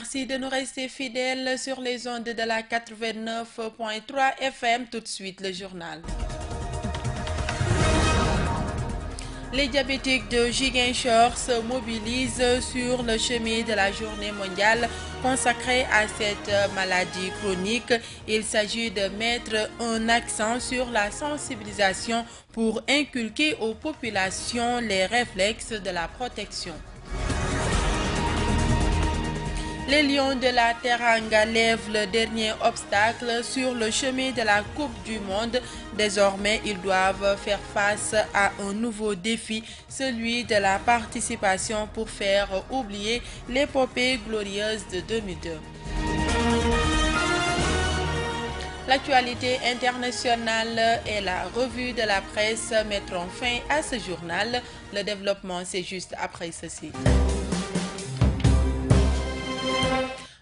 Merci de nous rester fidèles sur les ondes de la 89.3 FM. Tout de suite, le journal. Les diabétiques de Ziguinchor se mobilisent sur le chemin de la journée mondiale consacrée à cette maladie chronique. Il s'agit de mettre un accent sur la sensibilisation pour inculquer aux populations les réflexes de la protection. Les Lions de la Teranga lèvent le dernier obstacle sur le chemin de la Coupe du Monde. Désormais, ils doivent faire face à un nouveau défi, celui de la participation pour faire oublier l'épopée glorieuse de 2002. L'actualité internationale et la revue de la presse mettront fin à ce journal. Le développement, c'est juste après ceci.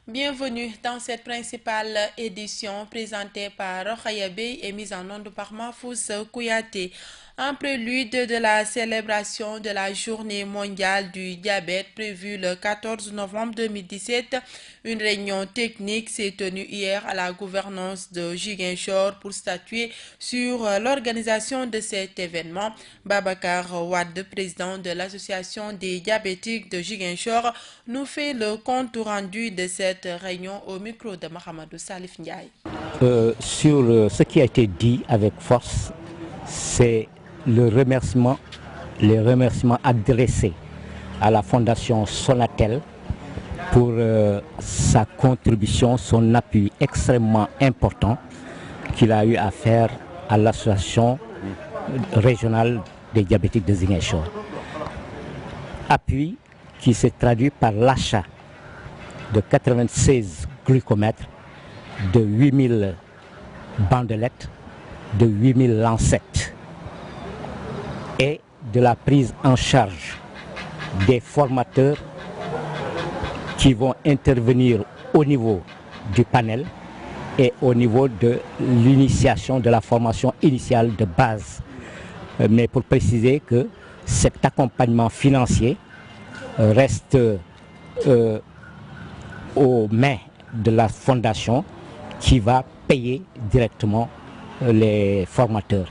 Bienvenue dans cette principale édition présentée par Rokhaya Bey et mise en onde par Mahfouz Kouyaté. En prélude de la célébration de la journée mondiale du diabète prévue le 14 novembre 2017, une réunion technique s'est tenue hier à la gouvernance de Ziguinchor pour statuer sur l'organisation de cet événement. Babacar Wade, président de l'association des diabétiques de Ziguinchor, nous fait le compte rendu de cette réunion au micro de Mohamedou Salif Ndiaye. Sur ce qui a été dit avec force, c'est les remerciements adressés à la Fondation Sonatel pour sa contribution, son appui extrêmement important qu'il a eu à faire à l'association régionale des diabétiques de Ziguinchor. Appui qui s'est traduit par l'achat de 96 glucomètres, de 8000 bandelettes, de 8000 lancettes et de la prise en charge des formateurs qui vont intervenir au niveau du panel et au niveau de l'initiation de la formation initiale de base. Mais pour préciser que cet accompagnement financier reste aux mains de la fondation qui va payer directement les formateurs.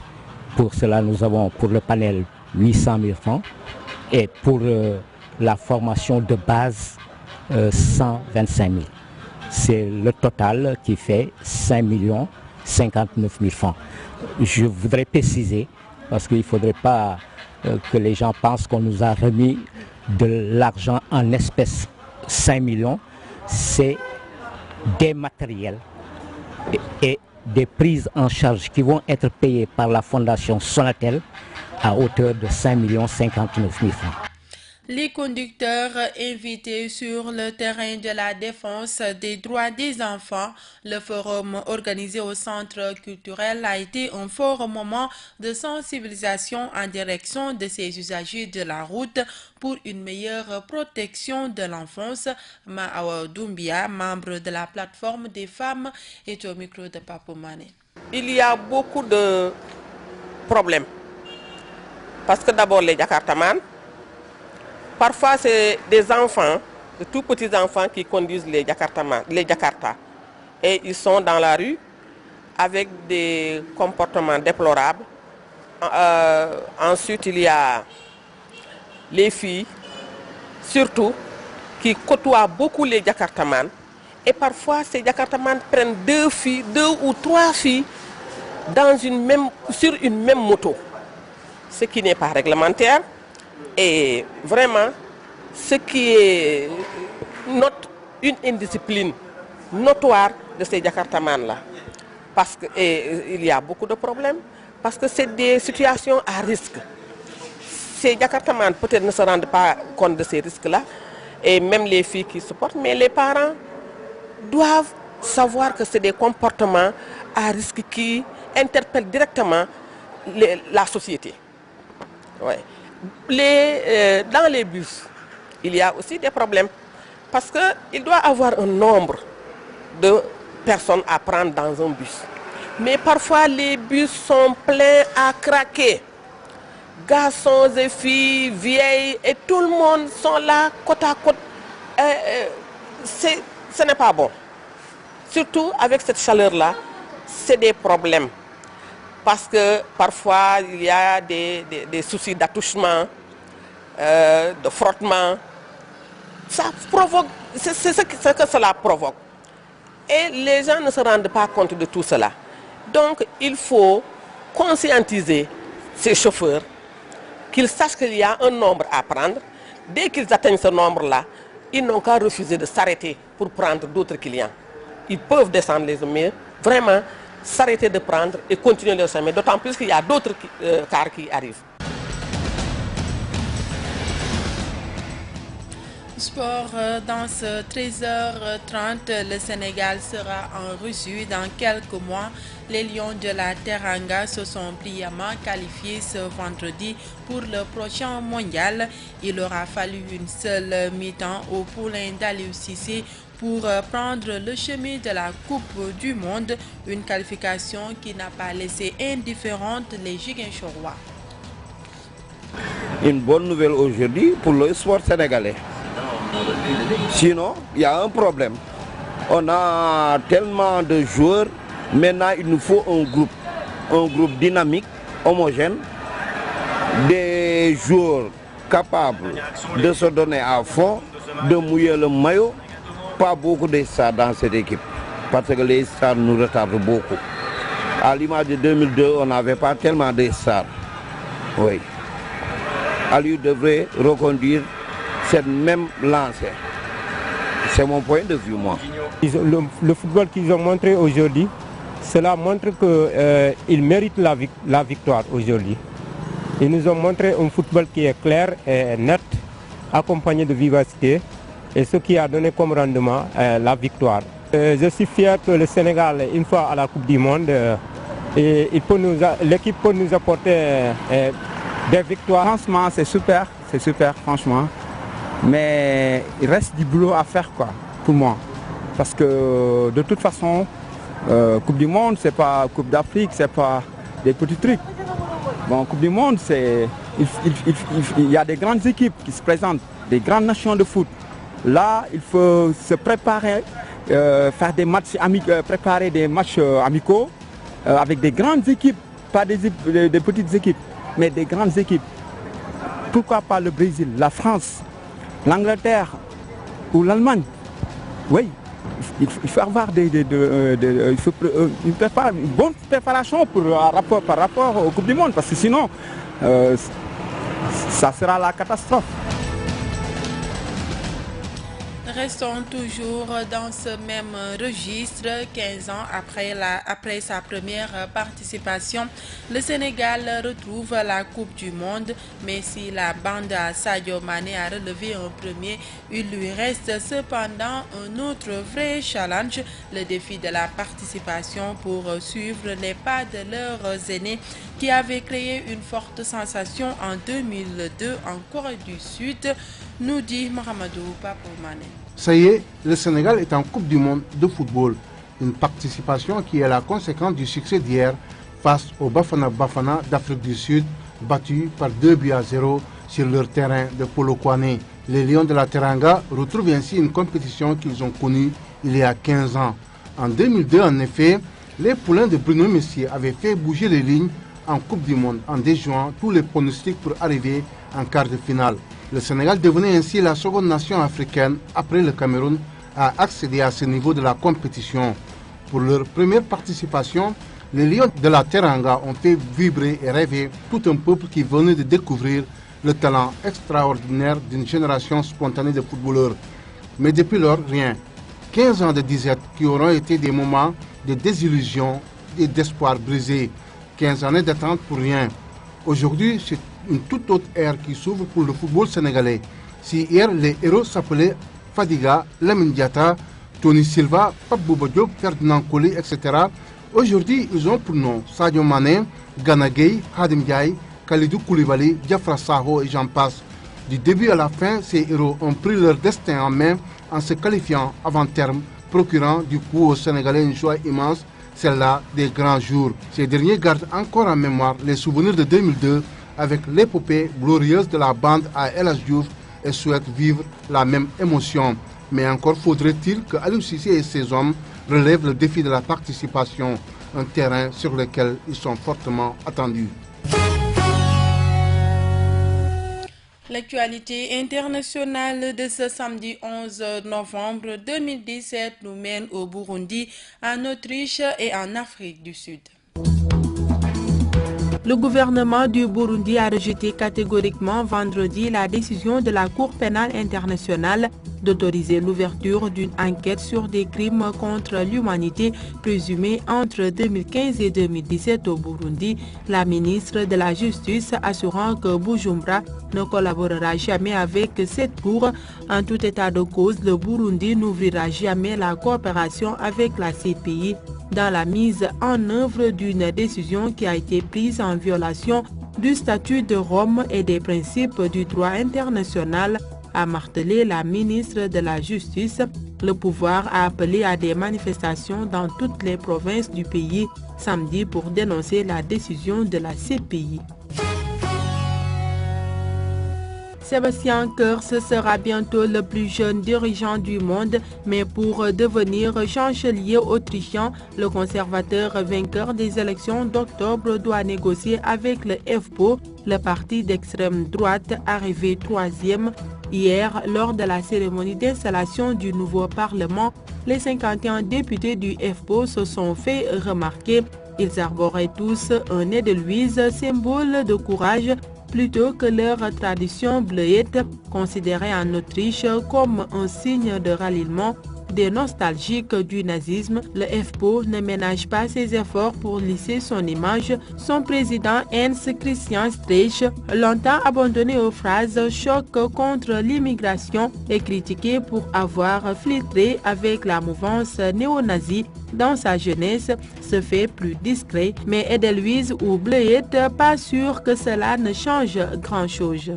Pour cela, nous avons pour le panel 800 000 francs et pour la formation de base 125 000. C'est le total qui fait 5 059 000 francs. Je voudrais préciser, parce qu'il ne faudrait pas que les gens pensent qu'on nous a remis de l'argent en espèces. 5 millions, c'est des matériels et des prises en charge qui vont être payées par la Fondation Sonatel à hauteur de 5 059 000 francs. Les conducteurs invités sur le terrain de la défense des droits des enfants, le forum organisé au centre culturel a été un fort moment de sensibilisation en direction de ces usagers de la route pour une meilleure protection de l'enfance. Maawa Doumbia, membre de la plateforme des femmes, est au micro de Papou Mané. Il y a beaucoup de problèmes. Parce que d'abord les Jakartaman, parfois c'est des enfants, de tout petits enfants qui conduisent les Jakarta. Et ils sont dans la rue avec des comportements déplorables. Ensuite il y a les filles, surtout, qui côtoient beaucoup les Jakartaman. Et parfois ces Jakartaman prennent 2 ou 3 filles sur une même moto. Ce qui n'est pas réglementaire. Et vraiment, ce qui est une indiscipline notoire de ces Jakartaman-là. Parce qu'il y a beaucoup de problèmes, parce que c'est des situations à risque. Ces Jakartaman peut-être ne se rendent pas compte de ces risques-là, et même les filles qui se portent, mais les parents doivent savoir que c'est des comportements à risque qui interpellent directement la société. Ouais. Dans les bus, il y a aussi des problèmes parce qu'il doit y avoir un nombre de personnes à prendre dans un bus. Mais parfois les bus sont pleins à craquer. Garçons et filles, vieilles, et tout le monde sont là côte à côte. ce n'est pas bon. Surtout avec cette chaleur-là, c'est des problèmes. Parce que parfois, il y a des soucis d'attouchement, de frottement. Ça provoque, c'est ce que cela provoque. Et les gens ne se rendent pas compte de tout cela. Donc, il faut conscientiser ces chauffeurs qu'ils sachent qu'il y a un nombre à prendre. Dès qu'ils atteignent ce nombre-là, ils n'ont qu'à refuser de s'arrêter pour prendre d'autres clients. Ils peuvent descendre les mais vraiment s'arrêter de prendre et continuer leur chemin, d'autant plus qu'il y a d'autres cars qui arrivent. Sport, dans ce 13h30, le Sénégal sera en reçu dans quelques mois. Les Lions de la Teranga se sont brillamment qualifiés ce vendredi pour le prochain mondial. Il aura fallu une seule mi-temps au poulain d'Aliou Cissé pour prendre le chemin de la Coupe du Monde, une qualification qui n'a pas laissé indifférente les Ziguinchorois. Une bonne nouvelle aujourd'hui pour le sport sénégalais. Sinon, il y a un problème. On a tellement de joueurs, maintenant il nous faut un groupe dynamique, homogène, des joueurs capables de se donner à fond, de mouiller le maillot. Pas beaucoup de stars dans cette équipe, parce que les stars nous retardent beaucoup. À l'image de 2002, on n'avait pas tellement de stars. Oui. Aliou devrait reconduire cette même lancée. C'est mon point de vue, moi. Le football qu'ils ont montré aujourd'hui, cela montre qu'ils méritent la victoire aujourd'hui. Ils nous ont montré un football qui est clair et net, accompagné de vivacité, et ce qui a donné comme rendement la victoire. Je suis fier que le Sénégal, une fois à la Coupe du Monde, l'équipe peut nous apporter des victoires. Franchement, c'est super, franchement. Mais il reste du boulot à faire, quoi, pour moi. Parce que de toute façon, Coupe du Monde, c'est pas Coupe d'Afrique, c'est pas des petits trucs. Bon, Coupe du Monde, il y a des grandes équipes qui se présentent, des grandes nations de foot. Là, il faut se préparer, faire des matchs préparer des matchs amicaux avec des grandes équipes, pas des petites équipes, mais des grandes équipes. Pourquoi pas le Brésil, la France, l'Angleterre ou l'Allemagne? Oui, il faut avoir une bonne préparation par rapport aux Coupes du Monde, parce que sinon, ça sera la catastrophe. Restons toujours dans ce même registre. 15 ans après sa première participation, le Sénégal retrouve la Coupe du Monde. Mais si la bande à Sadio Mané a relevé un premier, il lui reste cependant un autre vrai challenge, le défi de la participation pour suivre les pas de leurs aînés qui avaient créé une forte sensation en 2002 en Corée du Sud, nous dit Mohamedou Papou Mané. Ça y est, le Sénégal est en Coupe du Monde de football. Une participation qui est la conséquence du succès d'hier face au Bafana Bafana d'Afrique du Sud, battu par 2-0 sur leur terrain de Polokwane. Les Lions de la Teranga retrouvent ainsi une compétition qu'ils ont connue il y a 15 ans. En 2002, en effet, les poulains de Bruno Messier avaient fait bouger les lignes en Coupe du Monde en déjouant tous les pronostics pour arriver en quart de finale. Le Sénégal devenait ainsi la seconde nation africaine, après le Cameroun, à accéder à ce niveau de la compétition. Pour leur première participation, les Lions de la Teranga ont fait vibrer et rêver tout un peuple qui venait de découvrir le talent extraordinaire d'une génération spontanée de footballeurs. Mais depuis lors, rien. 15 ans de disette qui auront été des moments de désillusion et d'espoir brisé. 15 années d'attente pour rien. Aujourd'hui, c'est une toute autre ère qui s'ouvre pour le football sénégalais. Si hier les héros s'appelaient Fadiga, Lamine Diatta, Tony Silva, Pape Bouba Diop, Ferdinand Coly, etc., aujourd'hui ils ont pour nom Sadio Mané, Gana Gueye, Khadim Ndiaye, Kalidou Koulibaly, Diafra Sakho et j'en passe. Du début à la fin, ces héros ont pris leur destin en main en se qualifiant avant terme, procurant du coup aux Sénégalais une joie immense, celle-là des grands jours. Ces derniers gardent encore en mémoire les souvenirs de 2002 avec l'épopée glorieuse de la bande à El Hadji Diouf et souhaitent vivre la même émotion. Mais encore faudrait-il que Aliou Cissé et ses hommes relèvent le défi de la participation, un terrain sur lequel ils sont fortement attendus. L'actualité internationale de ce samedi 11 novembre 2017 nous mène au Burundi, en Autriche et en Afrique du Sud. Le gouvernement du Burundi a rejeté catégoriquement vendredi la décision de la Cour pénale internationale d'autoriser l'ouverture d'une enquête sur des crimes contre l'humanité présumés entre 2015 et 2017 au Burundi, la ministre de la Justice assurant que Bujumbura ne collaborera jamais avec cette cour. En tout état de cause, le Burundi n'ouvrira jamais la coopération avec la CPI dans la mise en œuvre d'une décision qui a été prise en violation du statut de Rome et des principes du droit international, a martelé la ministre de la Justice. Le pouvoir a appelé à des manifestations dans toutes les provinces du pays samedi pour dénoncer la décision de la CPI. Sébastien Kurz sera bientôt le plus jeune dirigeant du monde, mais pour devenir chancelier autrichien, le conservateur vainqueur des élections d'octobre doit négocier avec le FPÖ, le parti d'extrême droite arrivé troisième. Hier, lors de la cérémonie d'installation du nouveau Parlement, les 51 députés du FPÖ se sont fait remarquer. Ils arboraient tous un nez de Louise, symbole de courage, plutôt que leur tradition bleuette, considérée en Autriche comme un signe de ralliement des nostalgiques du nazisme. Le FPÖ ne ménage pas ses efforts pour lisser son image. Son président Heinz Christian Streich, longtemps abandonné aux phrases choc contre l'immigration, est critiqué pour avoir flirté avec la mouvance néo-nazie dans sa jeunesse, se fait plus discret, mais Edelweiss ou Bleuette, pas sûr que cela ne change grand-chose.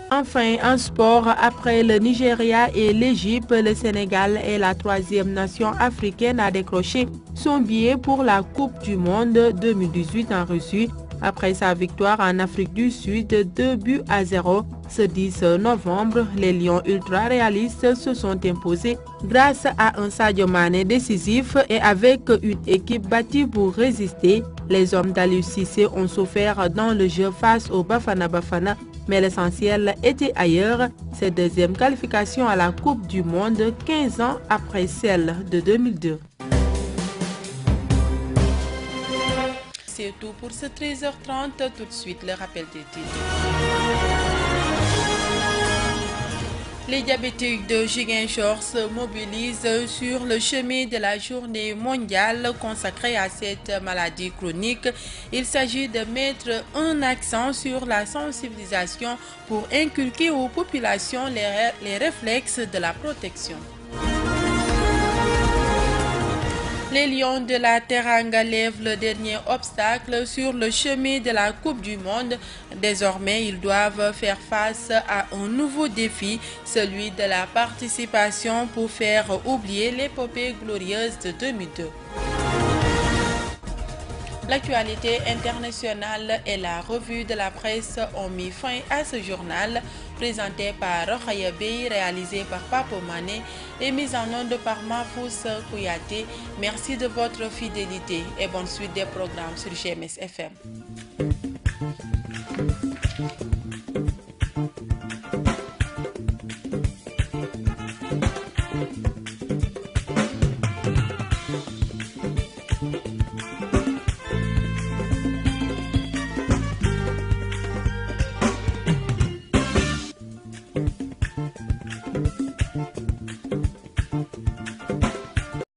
Enfin, en sport, après le Nigeria et l'Égypte, le Sénégal est la troisième nation africaine à décrocher son billet pour la Coupe du Monde 2018 en Russie. Après sa victoire en Afrique du Sud, 2-0, ce 10 novembre, les Lions ultra-réalistes se sont imposés grâce à un Sadio Mané décisif et avec une équipe bâtie pour résister. Les hommes d'Aliou Cissé ont souffert dans le jeu face au Bafana Bafana, mais l'essentiel était ailleurs. Cette deuxième qualification à la Coupe du Monde 15 ans après celle de 2002. C'est tout pour ce 13h30. Tout de suite, le rappel des titres. Les diabétiques de Ziguinchor se mobilisent sur le chemin de la journée mondiale consacrée à cette maladie chronique. Il s'agit de mettre un accent sur la sensibilisation pour inculquer aux populations les réflexes de la protection. Les Lions de la Teranga lèvent le dernier obstacle sur le chemin de la Coupe du Monde. Désormais, ils doivent faire face à un nouveau défi, celui de la participation pour faire oublier l'épopée glorieuse de 2002. L'actualité internationale et la revue de la presse ont mis fin à ce journal, présenté par Rokhaya Bey, réalisé par Papo Mané et mis en onde par Mahfouz Kouyaté. Merci de votre fidélité et bonne suite des programmes sur GMS FM.